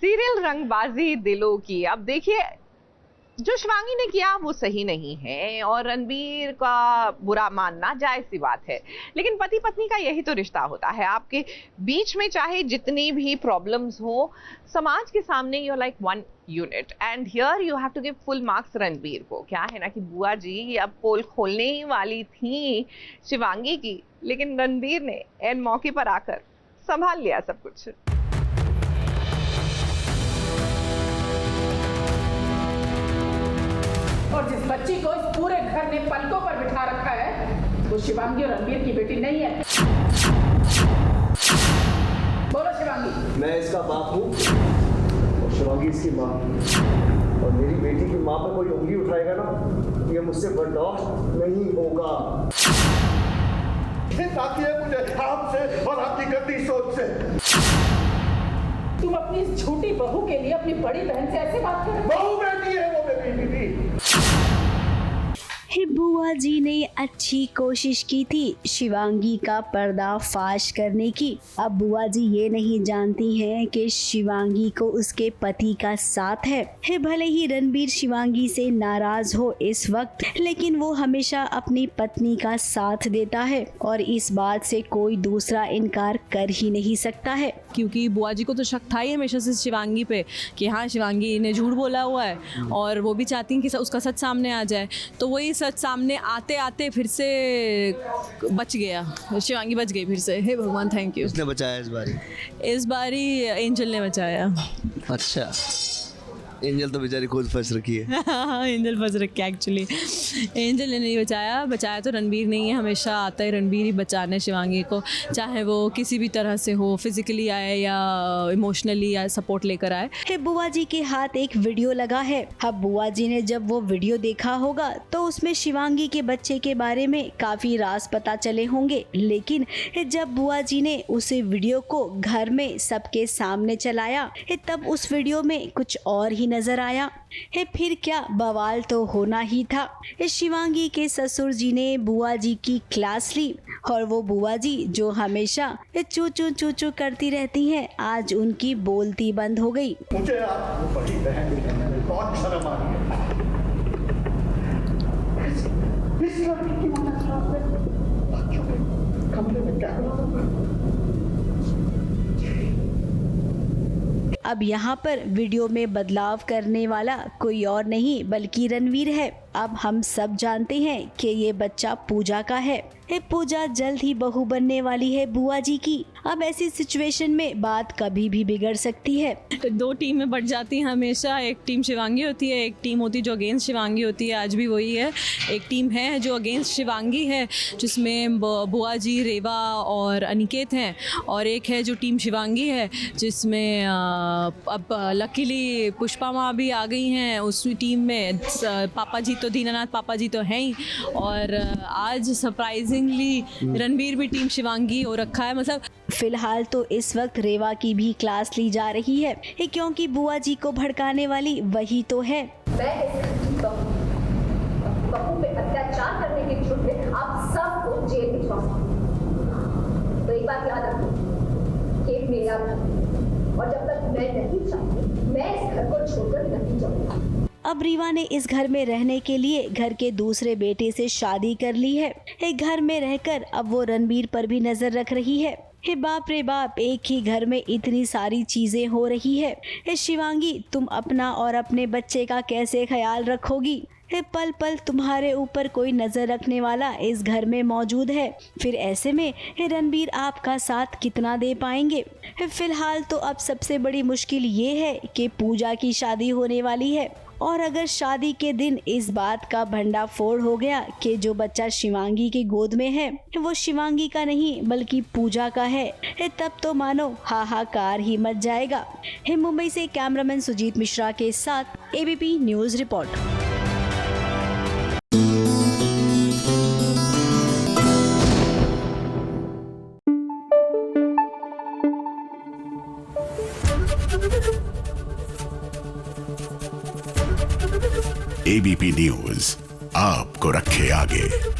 Serial रंगबाजी दिलों की। अब देखिए, जो शिवांगी ने किया वो सही नहीं है और रणबीर का बुरा मानना जायज सी बात है, लेकिन पति पत्नी का यही तो रिश्ता होता है। आपके बीच में चाहे जितनी भी प्रॉब्लम्स हो, समाज के सामने you are like one unit and here you have to give full marks Ranbir को। क्या है ना कि बुआ जी अब पोल खोलने ही वाली थी शिवांगी की, लेकिन रणबीर ने एन मौके पर आकर संभाल लिया सब कुछ। और जिस बच्ची को इस पूरे घर ने पलकों पर बिठा रखा है वो शिवांगी और रणबीर की बेटी नहीं है। बोलो शिवांगी। मैं इसका बाप हूँ और शिवांगी इसकी माँ, और मेरी बेटी की माँ पर कोई उंगली उठाएगा ना, ये मुझसे बर्दाश्त नहीं होगा। ताकि मुझे आपसे और आपकी गंदी सोच से। तुम अपनी इस झूठी बहू के लिए अपनी बड़ी बहन से ऐसे बात कर रहे हो? बहू बेटी है वो, मेरी बेटी। बुआ जी ने अच्छी कोशिश की थी शिवांगी का पर्दाफाश करने की। अब बुआ जी ये नहीं जानती हैं कि शिवांगी को उसके पति का साथ है। भले ही रणबीर शिवांगी से नाराज हो इस वक्त, लेकिन वो हमेशा अपनी पत्नी का साथ देता है और इस बात से कोई दूसरा इनकार कर ही नहीं सकता है। क्योंकि बुआ जी को तो शक था ही हमेशा से शिवांगी पे कि हाँ शिवांगी ने झूठ बोला हुआ है, और वो भी चाहती हैं कि उसका सच सामने आ जाए। तो वही सच सामने आते आते फिर से बच गया, शिवांगी बच गई फिर से। हे भगवान, थैंक यू। किसने बचाया इस बारी? इस बारी एंजल ने बचाया। अच्छा, एंजल तो बेचारी खुद फंस रखी है। हाँ, एंजल फंस रखी है एक्चुअली। एंजल ने नहीं बचाया, बचाया तो रणबीर नहीं है। हमेशा आता है रणबीर ही बचाने शिवांगी को, चाहे वो किसी भी तरह से हो, फिजिकली आए या इमोशनली या सपोर्ट लेकर आए। बुआ जी के हाथ एक वीडियो लगा है। अब बुआ जी ने जब वो वीडियो देखा होगा तो उसमें शिवांगी के बच्चे के बारे में काफी राज पता चले होंगे, लेकिन जब बुआ जी ने उस वीडियो को घर में सबके सामने चलाया तब उस वीडियो में कुछ और ही नजर आया है। फिर क्या बवाल तो होना ही था। शिवांगी के ससुर जी ने बुआ जी की क्लास ली और वो बुआ जी जो हमेशा चू चू चू चू करती रहती हैं, आज उनकी बोलती बंद हो गई। मुझे आपको बड़ी बहन कहने में बहुत शर्म आ रही है। इस लड़की की मदद खराब है। बच्चों के कमरे में कैमरा। अब यहाँ पर वीडियो में बदलाव करने वाला कोई और नहीं बल्कि रणबीर है। अब हम सब जानते हैं कि ये बच्चा पूजा का है। पूजा जल्द ही बहू बनने वाली है बुआ जी की। अब ऐसी सिचुएशन में बात कभी भी बिगड़ सकती है। तो दो टीम में बढ़ जाती हैं हमेशा। एक टीम शिवांगी होती है, एक टीम होती है जो अगेंस्ट शिवांगी होती है। आज भी वही है, एक टीम है जो अगेंस्ट शिवांगी है जिसमें बुआ जी, रेवा और अनिकेत हैं, और एक है जो टीम शिवांगी है जिसमें अब लकीली पुष्पा माँ भी आ गई हैं उस टीम में। पापा जी तो, दीनानाथ पापा जी तो हैं ही, और आज सरप्राइजिंगली रणबीर भी टीम शिवांगी हो रखा है। मतलब फिलहाल तो इस वक्त रेवा की भी क्लास ली जा रही है, क्योंकि बुआ जी को भड़काने वाली वही तो है। मैं इस बहू पे अत्याचार करने के झूठ में आप सबको जेल भिजवा सकती। तो एक बात याद रखो, ये मेरा घर, और जब तक मैं नहीं चाहती मैं इस घर को छोड़कर नहीं जाऊंगी। अब रीवा ने इस घर में रहने के लिए घर के दूसरे बेटे से शादी कर ली है। एक घर में रहकर अब वो रणबीर पर भी नजर रख रही है। हे बाप रे बाप, एक ही घर में इतनी सारी चीजें हो रही है। शिवांगी, तुम अपना और अपने बच्चे का कैसे ख्याल रखोगी? पल पल तुम्हारे ऊपर कोई नजर रखने वाला इस घर में मौजूद है। फिर ऐसे में रणबीर आपका साथ कितना दे पाएंगे? फिलहाल तो अब सबसे बड़ी मुश्किल ये है कि पूजा की शादी होने वाली है, और अगर शादी के दिन इस बात का भंडाफोड़ हो गया कि जो बच्चा शिवांगी की गोद में है वो शिवांगी का नहीं बल्कि पूजा का है, तब तो मानो हाहाकार ही मच जाएगा। मुंबई से कैमरामैन सुजीत मिश्रा के साथ ABP news report. ABP news आपको रखे आगे।